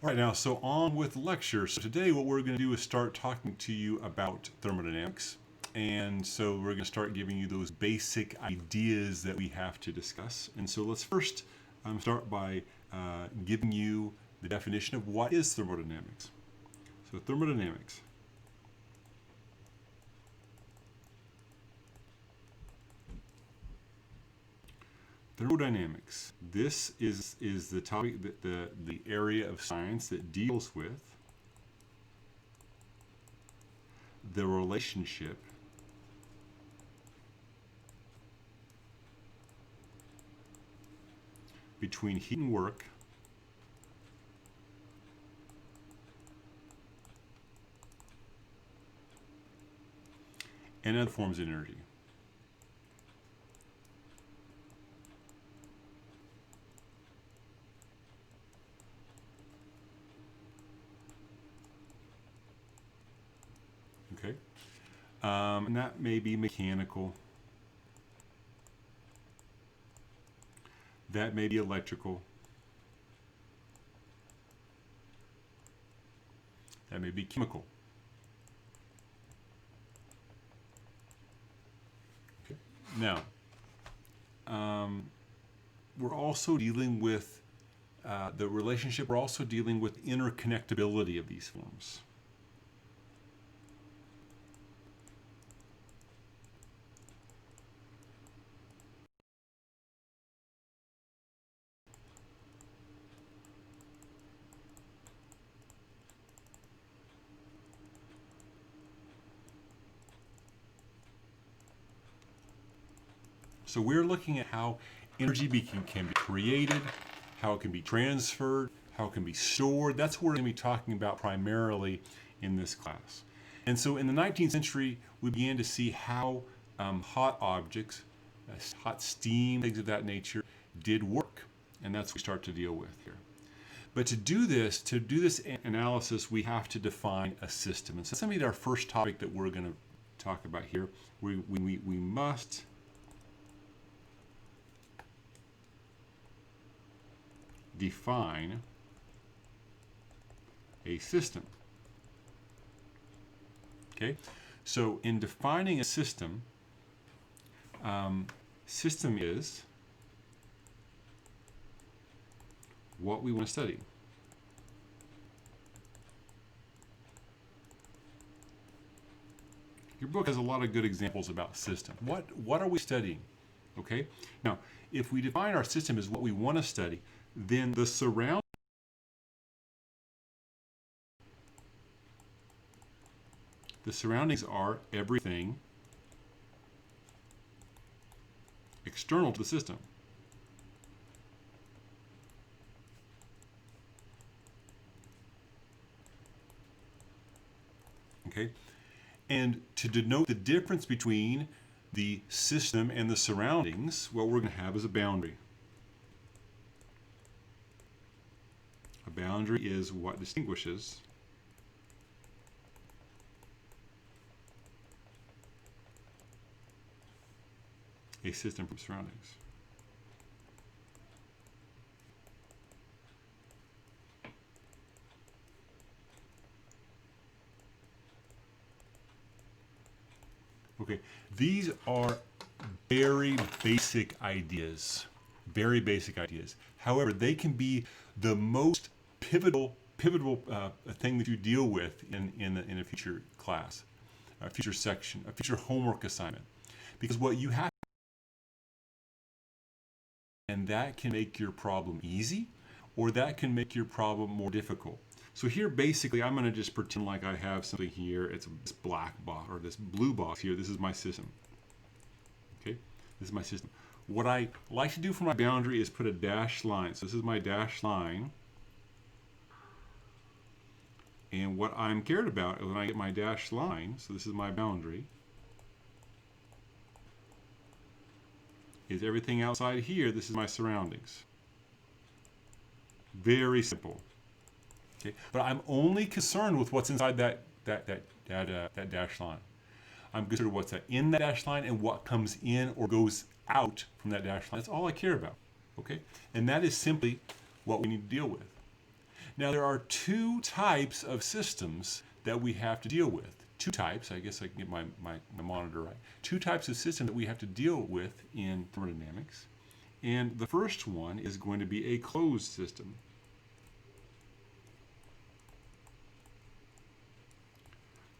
All right, now, so on with the lecture. So today what we're going to do is start talking to you about thermodynamics. And so we're going to start giving you those basic ideas that we have to discuss. And so let's first start by giving you the definition of what is thermodynamics. So thermodynamics. Thermodynamics. This is the topic, the area of science that deals with the relationship between heat and work and other forms of energy. Okay, and that may be mechanical, that may be electrical, that may be chemical. Okay. Now, we're also dealing with the relationship, we're also dealing with interconnectability of these forms. So we're looking at how energy can be created, how it can be transferred, how it can be stored. That's what we're going to be talking about primarily in this class. And so in the 19th century, we began to see how hot objects, hot steam, things of that nature, did work. And that's what we start to deal with here. But to do this analysis, we have to define a system. And so that's going to be our first topic that we're going to talk about here. We must define a system. Okay, so in defining a system, system is what we want to study. Your book has a lot of good examples about system. What are we studying? Okay, now if we define our system as what we want to study, then the surroundings are everything external to the system. Okay, and to denote the difference between the system and the surroundings, what we're going to have is a boundary. A boundary is what distinguishes a system from surroundings. Okay, these are very basic ideas. Very basic ideas. However, they can be the most pivotal thing that you deal with in a future class, a future section, a future homework assignment. Because what you have, and that can make your problem easy, or that can make your problem more difficult. So here, basically, I'm going to just pretend like I have something here. It's this black box, or this blue box here. This is my system. Okay, this is my system. What I like to do for my boundary is put a dashed line. So this is my dashed line. And what I'm cared about is when I get my dashed line, so this is my boundary, is everything outside here, this is my surroundings. Very simple. Okay, but I'm only concerned with what's inside that dashed line. I'm concerned with what's in that dashed line and what comes in or goes out from that dashed line. That's all I care about. Okay, and that is simply what we need to deal with. Now there are two types of systems that we have to deal with. Two types, I guess I can get my monitor right. Two types of systems that we have to deal with in thermodynamics. And the first one is going to be a closed system.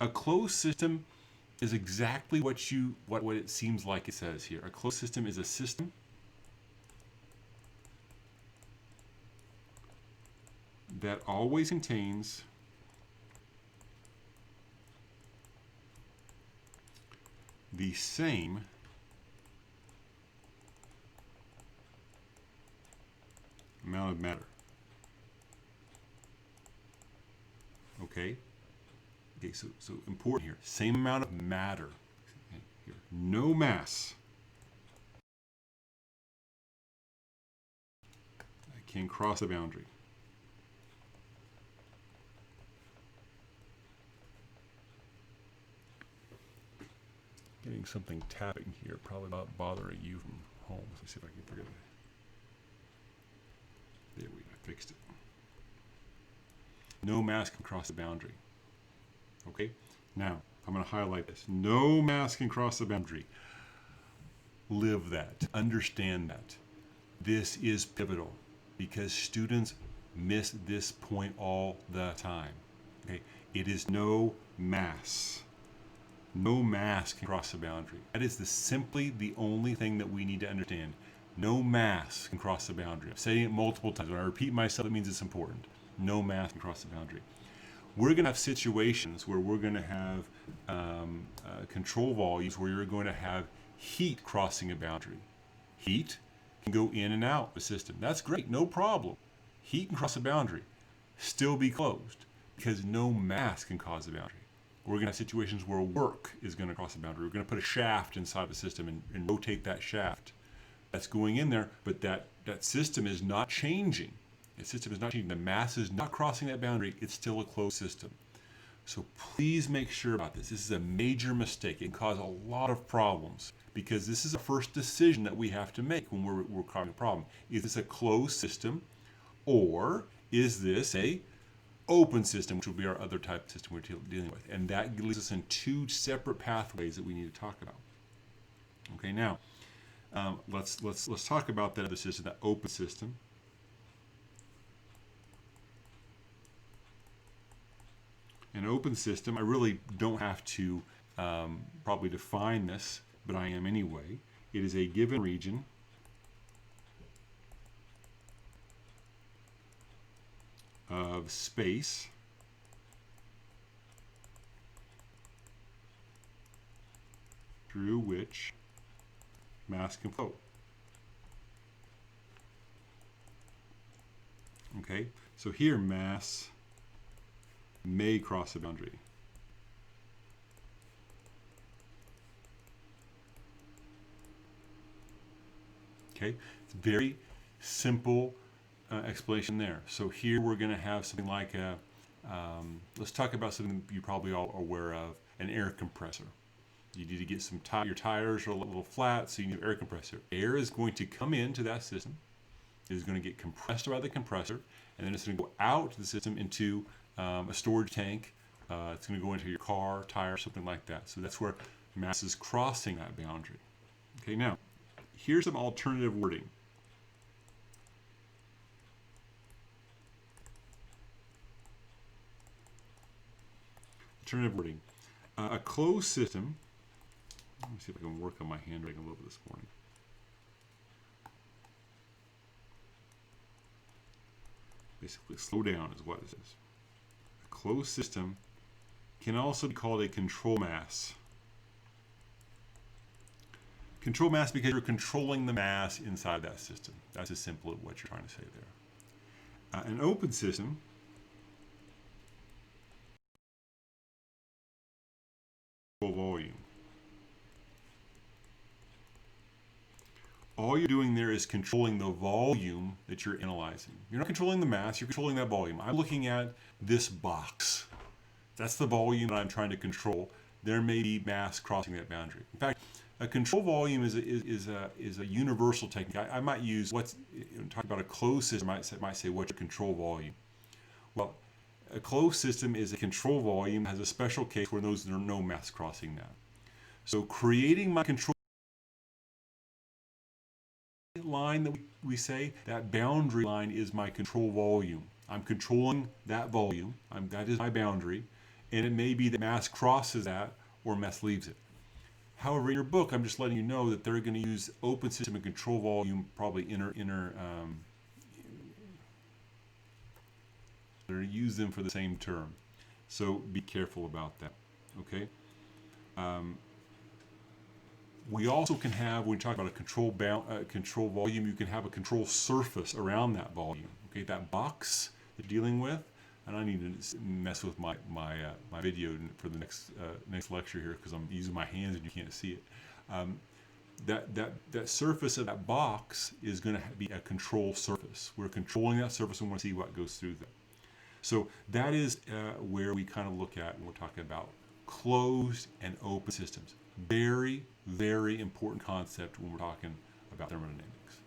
A closed system is exactly what it seems like it says here. A closed system is a system that always contains the same amount of matter. Okay? Okay, so important here. Same amount of matter. Okay, here. No mass. I can cross the boundary. Getting something tapping here, probably not bothering you from home. Let me see if I can figure it. There we go, I fixed it. No mass can cross the boundary. Okay, now I'm going to highlight this. No mass can cross the boundary. Live that, understand that. This is pivotal because students miss this point all the time. Okay, it is no mass. No mass can cross the boundary. That is simply the only thing that we need to understand. No mass can cross the boundary. I'm saying it multiple times. When I repeat myself, it means it's important. No mass can cross the boundary. We're going to have situations where we're going to have control volumes where you're going to have heat crossing a boundary. Heat can go in and out of the system. That's great, no problem. Heat can cross a boundary, still be closed because no mass can cause a boundary. We're going to have situations where work is going to cross the boundary. We're going to put a shaft inside the system and rotate that shaft. That's going in there, but that system is not changing. The system is not changing. The mass is not crossing that boundary. It's still a closed system. So please make sure about this. This is a major mistake. It can cause a lot of problems because this is the first decision that we have to make when we're causing a problem. Is this a closed system or is this a open system, which will be our other type of system we're dealing with? And that leads us in two separate pathways that we need to talk about. Okay, now let's talk about that other system, that open system. An open system, I really don't have to probably define this, but I am anyway. It is a given region of space through which mass can flow. Okay, so here mass may cross the boundary. Okay, it's very simple explanation there. So here we're going to have something like a, let's talk about something you probably all are aware of, an air compressor. You need to get some your tires are a little flat, so you need an air compressor. Air is going to come into that system. It is going to get compressed by the compressor, and then it's going to go out to the system into a storage tank. It's going to go into your car, tire, something like that. So that's where mass is crossing that boundary. Okay, now here's some alternative wording. Alternative wording. A closed system. Let me see if I can work on my handwriting a little bit this morning. Basically, slow down is what it is. A closed system can also be called a control mass. Control mass because you're controlling the mass inside that system. That's as simple as what you're trying to say there. An open system volume. All you're doing there is controlling the volume that you're analyzing. You're not controlling the mass, you're controlling that volume. I'm looking at this box. That's the volume that I'm trying to control. There may be mass crossing that boundary. In fact, a control volume is a universal technique. I might use talk about a closed system. I might say what's your control volume. Well, a closed system is a control volume, has a special case where there are no mass crossing that. So creating my control line that we say, that boundary line is my control volume. I'm controlling that volume. That is my boundary. And it may be that mass crosses that or mass leaves it. However, in your book, I'm just letting you know that they're going to use open system and control volume, probably they're going to use them for the same term. So be careful about that. Okay. We also can have, when we talk about a control volume, you can have a control surface around that volume. Okay, that box you're dealing with, and I need to mess with my video for the next lecture here because I'm using my hands and you can't see it. That surface of that box is going to be a control surface. We're controlling that surface and we want to see what goes through that. So that is where we kind of look at when we're talking about closed and open systems. Very, very important concept when we're talking about thermodynamics.